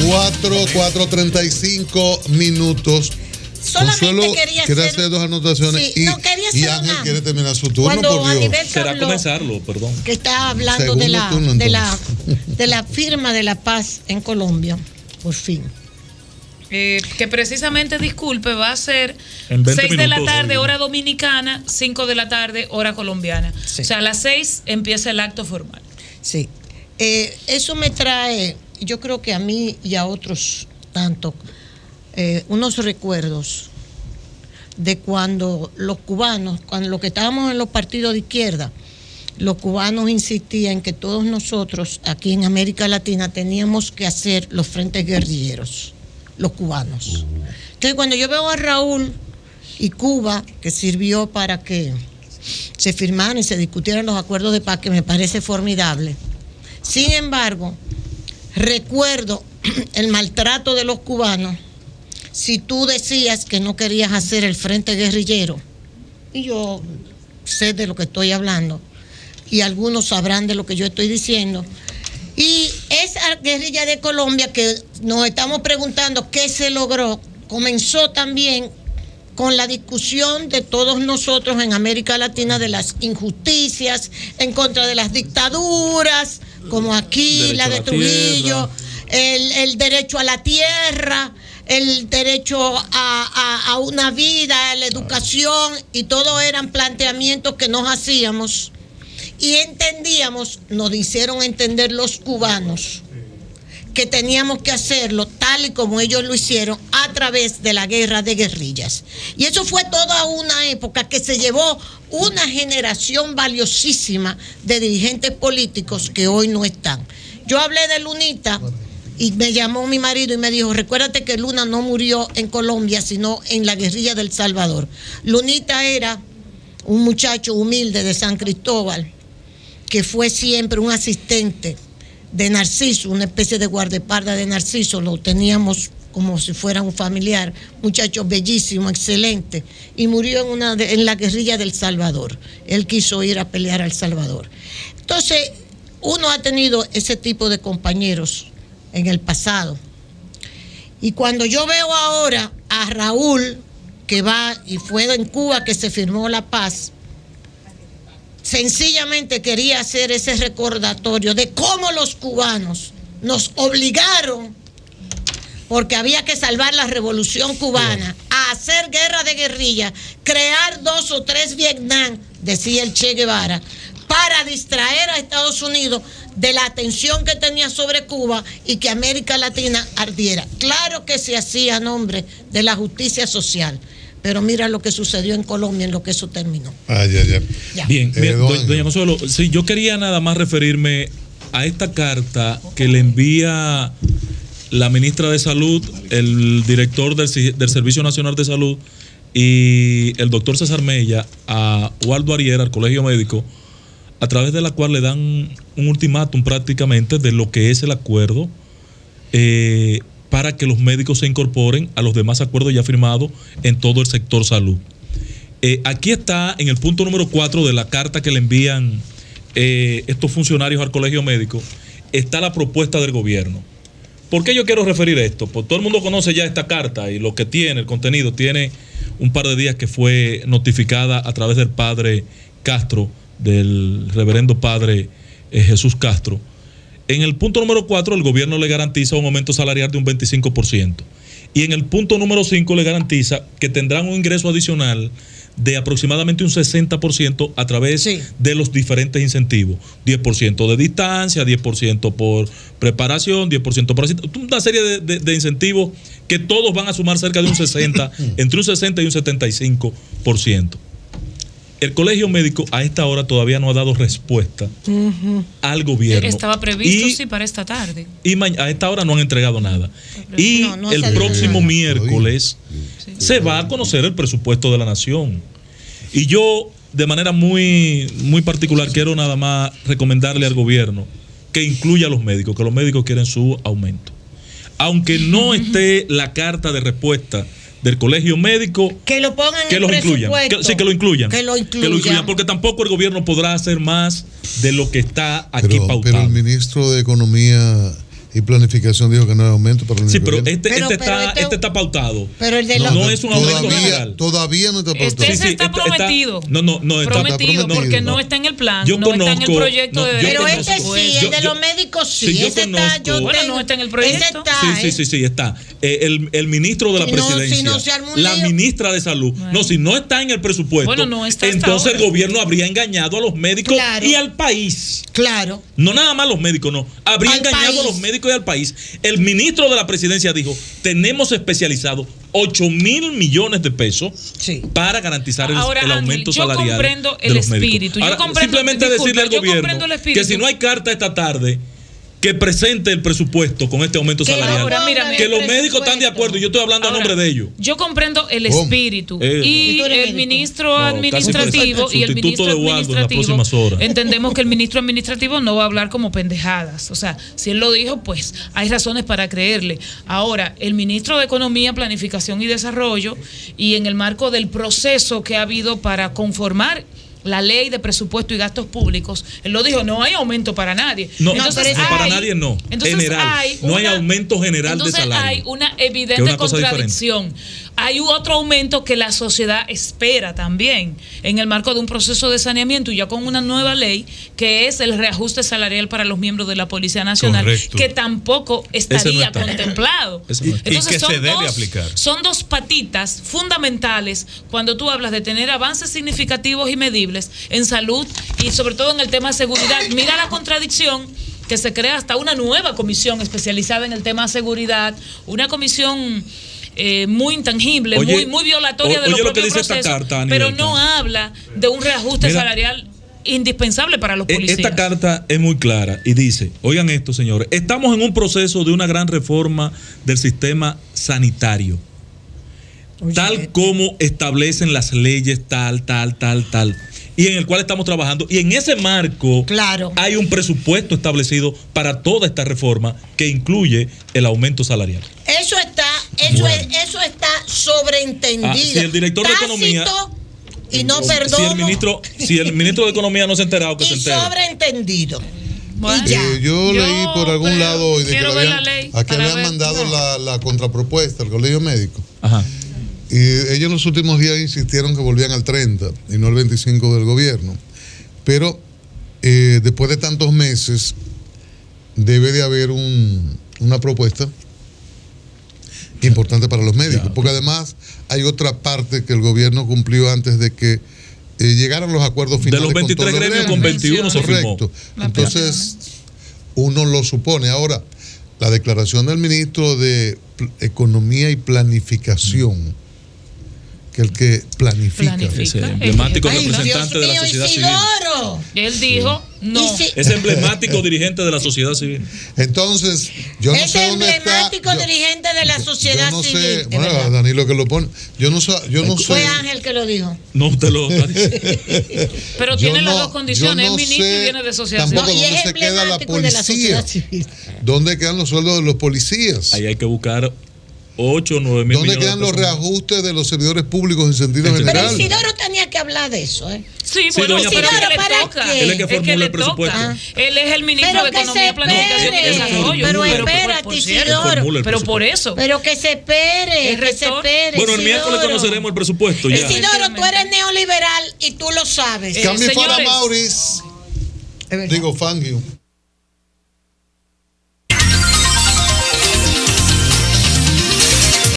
4:35 minutos. Solamente Consuelo quiere hacer dos anotaciones, sí, no quería hacer y Ángel nada. quiere terminar su turno, Cuando por Dios. Aníbal Será habló, comenzarlo, perdón. que está hablando Segundo turno, de la firma de la paz en Colombia, por fin. Que precisamente, disculpe, va a ser En 20 6 de la minutos. tarde, hora dominicana, 5 de la tarde, hora colombiana. Sí. O sea, a las 6 empieza el acto formal. Sí. Eso me trae, yo creo que a mí y a otros tanto, unos recuerdos de cuando los cubanos, cuando los que estábamos en los partidos de izquierda, los cubanos insistían que todos nosotros aquí en América Latina teníamos que hacer los frentes guerrilleros, los cubanos. Entonces, cuando yo veo a Raúl y Cuba, que sirvió para que se firmaran y se discutieran los acuerdos de paz, que me parece formidable. Sin embargo, recuerdo el maltrato de los cubanos si tú decías que no querías hacer el frente guerrillero. Y yo sé de lo que estoy hablando, y algunos sabrán de lo que yo estoy diciendo. Y esa guerrilla de Colombia que nos estamos preguntando qué se logró, comenzó también con la discusión de todos nosotros en América Latina de las injusticias en contra de las dictaduras, como aquí, la de Trujillo, el derecho a la tierra, el derecho a una vida, a la educación, y todo eran planteamientos que nos hacíamos y entendíamos, nos hicieron entender los cubanos que teníamos que hacerlo tal y como ellos lo hicieron a través de la guerra de guerrillas. Y eso fue toda una época que se llevó una generación valiosísima de dirigentes políticos que hoy no están. Yo hablé de Lunita y me llamó mi marido y me dijo, recuérdate que Luna no murió en Colombia, sino en la guerrilla del Salvador. Lunita era un muchacho humilde de San Cristóbal, que fue siempre un asistente de Narciso, una especie de guardaespaldas de Narciso, lo teníamos como si fuera un familiar, muchacho bellísimo, excelente, y murió en la guerrilla del Salvador. Él quiso ir a pelear al Salvador. Entonces, uno ha tenido ese tipo de compañeros en el pasado. Y cuando yo veo ahora a Raúl, que va y fue en Cuba que se firmó la paz, sencillamente quería hacer ese recordatorio de cómo los cubanos nos obligaron, porque había que salvar la revolución cubana, a hacer guerra de guerrilla, crear 2 o 3 Vietnam, decía el Che Guevara, para distraer a Estados Unidos de la atención que tenía sobre Cuba y que América Latina ardiera. Claro que se hacía a nombre de la justicia social, pero mira lo que sucedió en Colombia, en lo que eso terminó. Ya. Bien, doña Consuelo, sí, yo quería nada más referirme a esta carta que le envía la ministra de Salud, el director del Servicio Nacional de Salud y el doctor César Mella a Waldo Ariera, al Colegio Médico, a través de la cual le dan un ultimátum prácticamente de lo que es el acuerdo para que los médicos se incorporen a los demás acuerdos ya firmados en todo el sector salud. Aquí está, en el punto número 4 de la carta que le envían estos funcionarios al Colegio Médico, está la propuesta del gobierno. ¿Por qué yo quiero referir esto? Pues todo el mundo conoce ya esta carta y lo que tiene, el contenido, tiene un par de días que fue notificada a través del padre Castro, del reverendo padre Jesús Castro. En el punto número 4, el gobierno le garantiza un aumento salarial de un 25%. Y en el punto número 5 le garantiza que tendrán un ingreso adicional de aproximadamente un 60% a través de los diferentes incentivos. 10% de distancia, 10% por preparación, 10% por una serie de incentivos que todos van a sumar cerca de un 60%, entre un 60 y un 75%. El Colegio Médico a esta hora todavía no ha dado respuesta al gobierno. Estaba previsto, para esta tarde. Y a esta hora no han entregado nada. Y el próximo miércoles se va a conocer el presupuesto de la nación. Y yo, de manera muy, muy particular, quiero nada más recomendarle al gobierno que incluya a los médicos, que los médicos quieren su aumento. Aunque no esté la carta de respuesta del Colegio Médico, que lo pongan que en los el incluyan. Que lo incluyan. Que lo incluyan. Porque tampoco el gobierno podrá hacer más de lo que está aquí pautado. Pero el ministro de Economía y Planificación dijo que no hay aumento para el Sí, único pero gobierno. este está pautado. Pero el de No, los no es un aumento general. Todavía no está pautado. Ese está prometido. Está prometido porque prometido. no está en el plan, Yo no está en el conozco- proyecto no, de yo Pero conozco- este sí, el de los médicos sí. Sí, yo Ese está, conozco- yo Bueno, tengo- no está en el proyecto. Ese está, Sí, está. El ministro de la Si no- presidencia, si no se arma un la lío. ministra de salud. Bueno. No, si no está en el presupuesto, Bueno, no está hasta entonces ahora. el gobierno habría engañado a los médicos Claro. y al país. Claro. No nada más a los médicos, no. Habría Al engañado país. a los médicos y al país. El ministro de la presidencia dijo, tenemos especializado 8.000 millones de pesos Sí. para garantizar el Ahora, aumento Ángel, yo salarial comprendo de el los médicos. espíritu. Yo Ahora, comprendo- simplemente disculpa, decirle al yo gobierno comprendo el espíritu. que si no hay carta esta tarde, que presente el presupuesto con este aumento Que salarial. ahora, mira, que el los médicos están de presupuesto. acuerdo y yo estoy hablando a Ahora, nombre de ellos. Yo comprendo el ¿Cómo? espíritu No. y ¿Y tú eres el médico? ministro No, casi administrativo y el sustituto ministro de Waldo en las administrativo próximas horas. entendemos que el ministro administrativo no va a hablar como pendejadas. O sea, si él lo dijo, pues hay razones para creerle. Ahora, el ministro de Economía, Planificación y Desarrollo, y en el marco del proceso que ha habido para conformar la ley de presupuesto y gastos públicos, él lo dijo, no hay aumento para nadie. No, Entonces no, para hay- nadie no. entonces General. No hay aumento general de entonces salario. hay una Que es evidente una cosa contradicción. Hay otro aumento que la sociedad espera también en el marco de un proceso de saneamiento y ya con una nueva ley que es el reajuste salarial para los miembros de la Policía Nacional, Correcto. que tampoco estaría está. contemplado. Ese no está. Y que se debe aplicar. Son dos patitas fundamentales cuando tú hablas de tener avances significativos y medibles en salud y sobre todo en el tema de seguridad. Mira la contradicción que se crea hasta una nueva comisión especializada en el tema de seguridad, una comisión muy intangible, Oye, muy violatoria de oye los lo que propios dice esta procesos, carta, Dani pero Delta. no habla de un reajuste Mira, salarial indispensable para los policías. Esta carta es muy clara y dice, oigan esto, señores, estamos en un proceso de una gran reforma del sistema sanitario, tal como establecen las leyes, tal, y en el cual estamos trabajando. Y en ese marco Claro. hay un presupuesto establecido para toda esta reforma que incluye el aumento salarial. Eso está, eso está sobreentendido. Ah, si el director de Economía- Tácito y no Si perdono. si el ministro de Economía no se ha enterado, que se Y entere. sobreentendido. Bueno. Y ya. Yo leí por algún creo- lado hoy de que quiero le ver habían, la ley a que para habían ver. mandado No. la contrapropuesta al colegio médico. Ajá. Y ellos en los últimos días insistieron que volvían al 30 y no al 25 del gobierno. Pero después de tantos meses debe de haber una propuesta importante para los médicos. Porque además hay otra parte que el gobierno cumplió antes de que llegaran los acuerdos De finales. los 23 con todos los gremios, con 21 se firmó. Correcto. Entonces, uno lo supone. Ahora, la declaración del ministro de Economía y Planificación, que el que planifica. Ese emblemático Ay, representante de la Dios mío, sociedad civil. Isidoro. Él dijo, no. Y si- Ese emblemático dirigente de la sociedad civil. Entonces, yo no Ese sé dónde está. emblemático dirigente de la sociedad yo no civil. sé, de bueno, verdad. Danilo que lo pone. Yo no sé. Fue Ángel que lo dijo. No, usted lo está diciendo. Pero yo tiene las no- dos condiciones, yo no es ministro y sé viene de sociedad tampoco civil. No, y dónde es se queda la emblemático de la policía. sociedad civil. ¿Dónde quedan los sueldos de los policías? Ahí hay que buscar 8 o 9 mil ¿Dónde millones quedan de los pesos. reajustes de los servidores públicos en sentido Pero Pero general? Isidoro tenía que hablar de eso, ¿eh? Sí, Sí, bueno, doña, pero pero- es que le ¿para toca. qué? Él es que formula le el presupuesto. toca. Él es el ministro Pero de que se Economía, Planificación y espere. Desarrollo. Pero por espérate, cierto. Isidoro. Formula el Pero presupuesto. por eso. Pero que se espere, El que se rector. espere. Bueno, el miércoles Isidoro. conoceremos el presupuesto ya. Isidoro, tú eres neoliberal y tú lo sabes. Cambio para señores. Maurice. Es verdad. Digo, Fangio.